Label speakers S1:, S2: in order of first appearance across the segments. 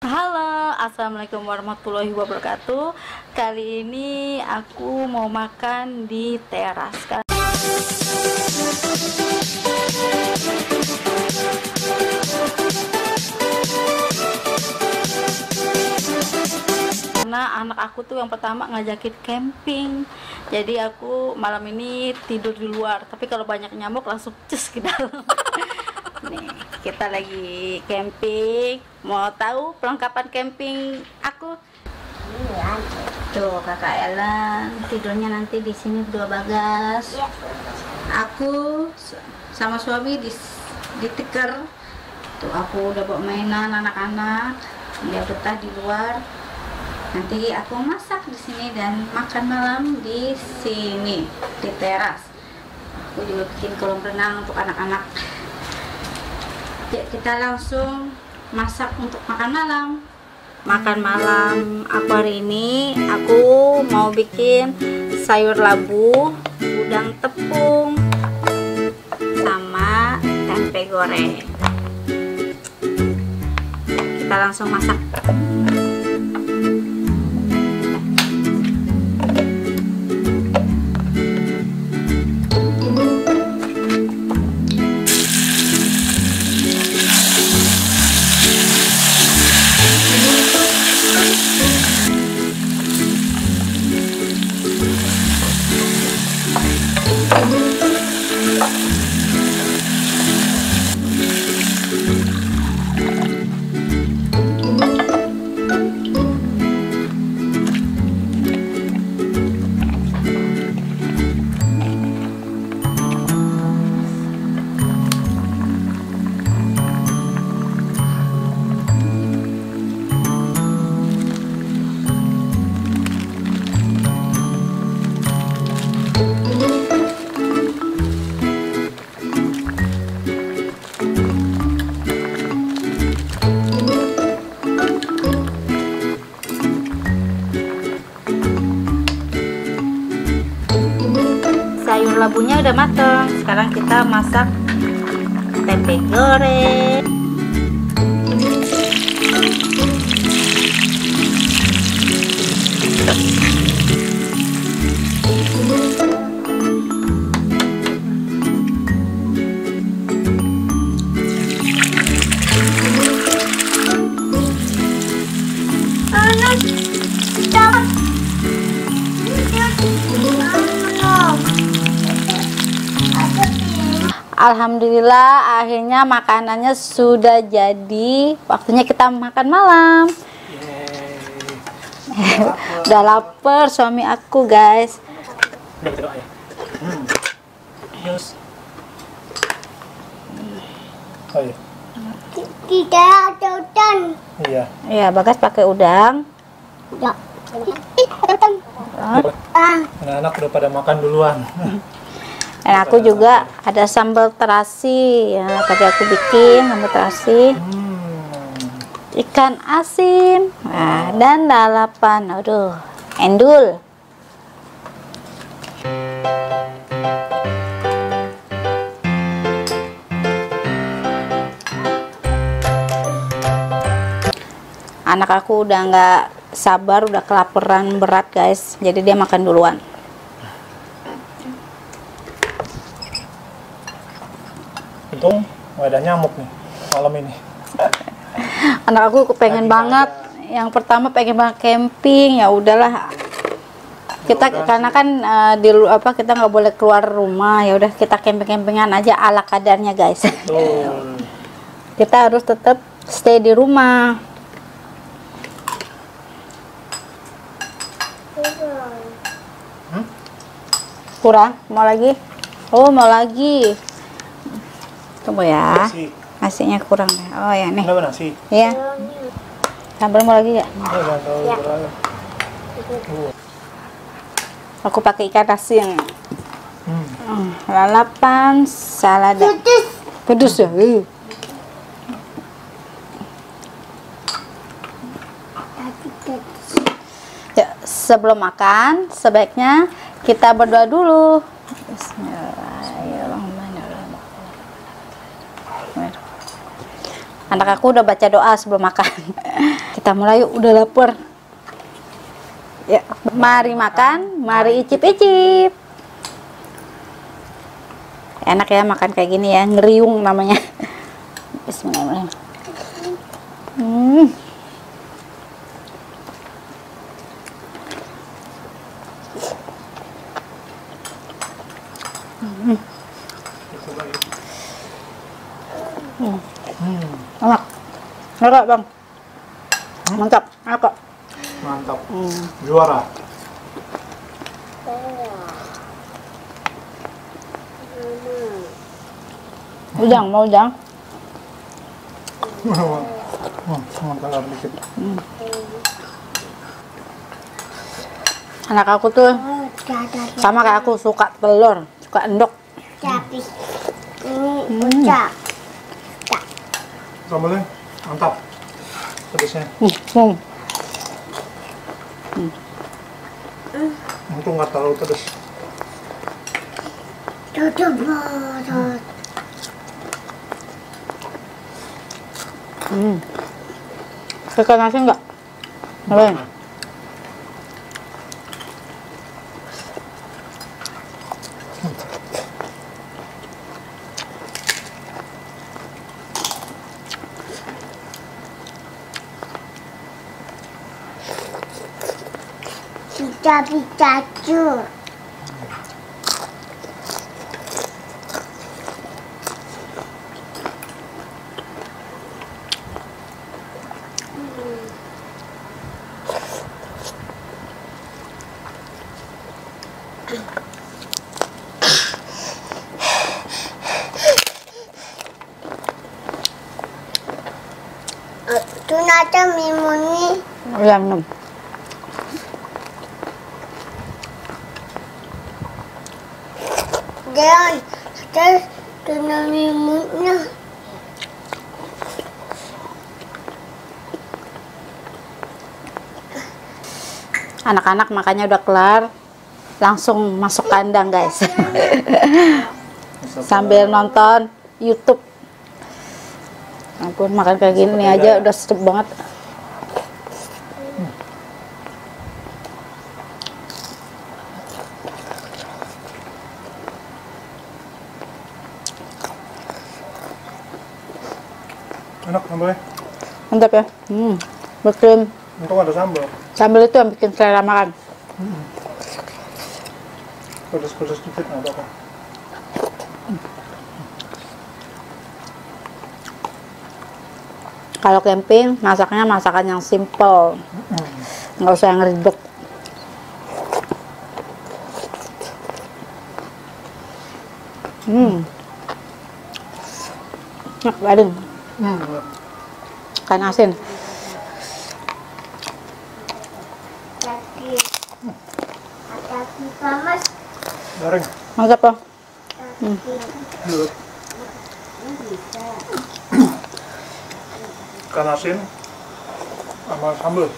S1: Halo, assalamualaikum warahmatullahi wabarakatuh. Kali ini aku mau makan di teras karena anak aku tuh yang pertama ngajakin camping. Jadi aku malam ini tidur di luar. Tapi kalau banyak nyamuk langsung cus ke dalam. Nih, kita lagi camping. Mau tahu perlengkapan camping aku?
S2: Iya.
S1: Tuh kakak Ellen tidurnya nanti di sini berdua Bagas.
S2: Iya.
S1: Aku sama suami di tikar. Tuh aku udah bawa mainan anak-anak. Dia betah di luar. Nanti aku masak di sini dan makan malam di sini di teras. Aku juga bikin kolam renang untuk anak-anak. Yuk kita langsung masak untuk makan malam. Makan malam aku hari ini aku mau bikin sayur labu, udang tepung, sama tempe goreng. Kita langsung masak. Sayur labunya udah mateng. Sekarang kita masak tempe goreng. Alhamdulillah akhirnya makanannya sudah jadi. Waktunya kita makan malam. Udah lapar suami aku guys.
S2: Oh iya. Tidak ada udang.
S3: Iya.
S1: Iya, Bagas pakai udang.
S2: Ya. Udang.
S3: Anak-anak udah pada makan duluan.
S1: Dan aku juga ada sambal terasi ya, tadi aku bikin sambal terasi, ikan asin, nah, dan lalapan. Aduh, endul. Anak aku udah nggak sabar, udah kelaparan berat guys, jadi dia makan duluan.
S3: Untung nggak ada nyamuk nih malam ini.
S1: Anak aku pengen banget. Yang pertama pengen banget camping, ya udahlah. Kita karena kan kita nggak boleh keluar rumah, ya udah kita camping-campingan aja ala kadarnya guys. Kita harus tetap stay di rumah. Kurang? Mau lagi? Oh, mau lagi. Tunggu ya. Nasinya kurang. Oh ya nih.
S3: Kenapa nasi?
S1: Iya. Sambal mau lagi ya?
S3: Ya.
S1: Aku pakai ikan asin. Lalapan, salada. Pedes ya? Ya, sebelum makan sebaiknya kita berdoa dulu. Bismillahirrahmanirrahim. Anak aku udah baca doa sebelum makan. Kita mulai yuk, udah lapar. Ya, mari makan, mari icip-icip. Enak ya makan kayak gini ya, ngeriung namanya. Bismillahirrahmanirrahim. Enak. Enak bang. Mantap. Enak kok.
S3: Mantap. Juara.
S1: Udang, mau udang?
S3: Mantap dikit.
S1: Anak aku tuh sama kayak aku, suka telur, suka endok.
S2: Tapi ini ucap.
S3: Sambalnya mantap. Pedasnya. Untung nggak terlalu pedas.
S2: Tutup mulut.
S1: Pakai nasi enggak? Boleh.
S2: Tapi cacur. Tunata mimuni.
S1: Iya, minum.
S2: Jangan terus tuna mimunnya.
S1: Anak-anak makannya udah kelar, langsung masuk kandang guys. Sambil nonton YouTube. Ampun, makan kayak gini aja udah sedap banget.
S3: Enak sambalnya.
S1: Mantap ya. Bikin
S3: Untung ada sambal.
S1: sambal itu yang bikin selera makan.
S3: Pedas-pedas dikit nggak apa-apa.
S1: Kalau camping, masaknya masakan yang simple, nggak usah yang ribet. Enak banget. Ikan asin.
S2: Tapi panas.
S3: Garing.
S1: Mantap loh.
S3: Dulu. Ikan asin sama sambal.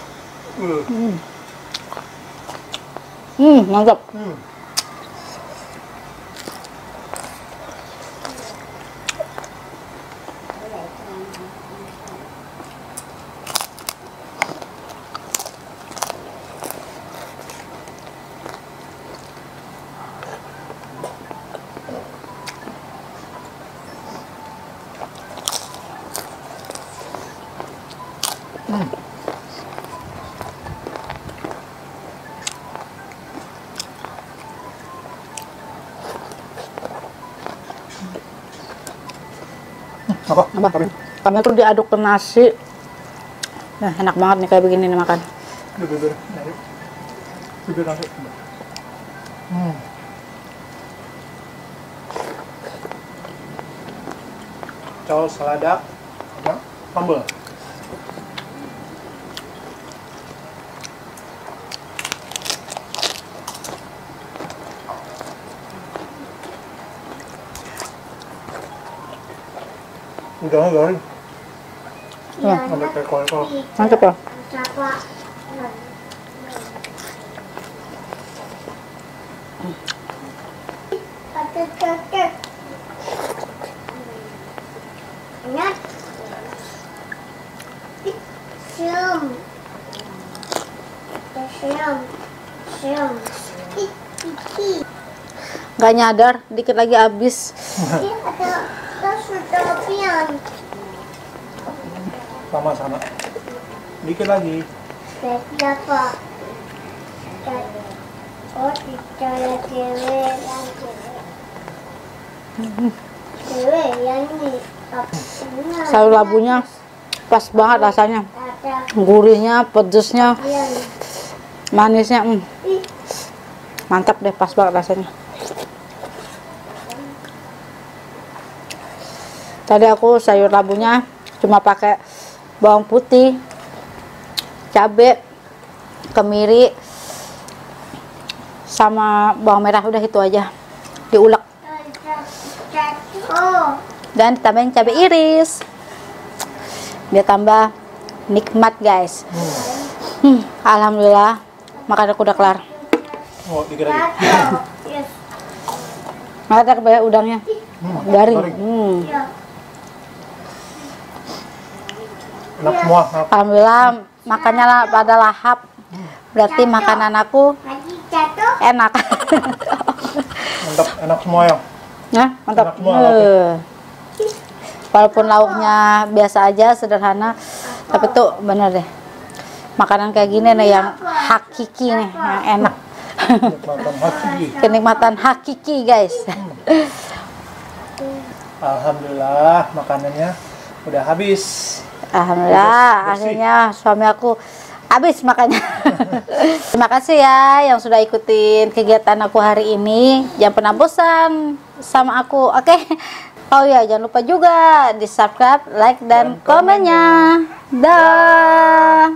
S1: Mantap.
S3: Apa?
S1: Apa? Kami tuh diaduk ke nasi. Nah, enak banget nih kayak begini nih makan.
S3: Bibir. Bibir nasi. Col selada sama sambal. Udangnya garing.
S1: Ya.
S3: Sampai kayak kol-kol.
S1: Mantap ya.
S2: Siapa? Cocok. Ingat. Siom. Siom. Siom. Iki.
S1: Gak nyadar, dikit lagi habis.
S2: Ini ada sudah pian.
S3: Sama-sama. Dikit lagi.
S2: Berapa? Oh, tidak cewek lagi. Cewek yang ini.
S1: Sayur labunya pas banget rasanya.
S2: Ada
S1: Gurihnya, pedesnya,
S2: pian.
S1: manisnya. Mantap deh, pas banget rasanya. Tadi aku sayur labunya cuma pakai bawang putih, cabai, kemiri, sama bawang merah, udah itu aja. Diulek
S2: Oh,
S1: dan tambahin cabai iris. Biar tambah nikmat, guys. Alhamdulillah, makan aku udah kelar.
S3: Oh, dikit lagi.
S2: jatuh. Yes.
S1: Ada kebanyakan udangnya. Garing.
S2: Ya.
S3: Enak semua. Enak.
S1: Alhamdulillah, makannya pada lahap. Berarti makanan aku
S2: Lagi jatuh.
S1: enak.
S3: Mantap, enak semua ya.
S1: Nah, mantap.
S3: Enak semua lauknya.
S1: Walaupun lauknya biasa aja, sederhana, tapi tuh bener deh. Makanan kayak gini nih yang hakiki nih, yang enak.
S3: Nikmatan hati.
S1: Kenikmatan hakiki, guys.
S3: Alhamdulillah, makanannya udah habis.
S1: Alhamdulillah,
S3: Bersih.
S1: akhirnya suami aku habis makannya. Terima kasih ya yang sudah ikutin kegiatan aku hari ini. Jangan pernah bosan sama aku, oke? Oh ya, jangan lupa juga di subscribe, like, dan komennya. Dah.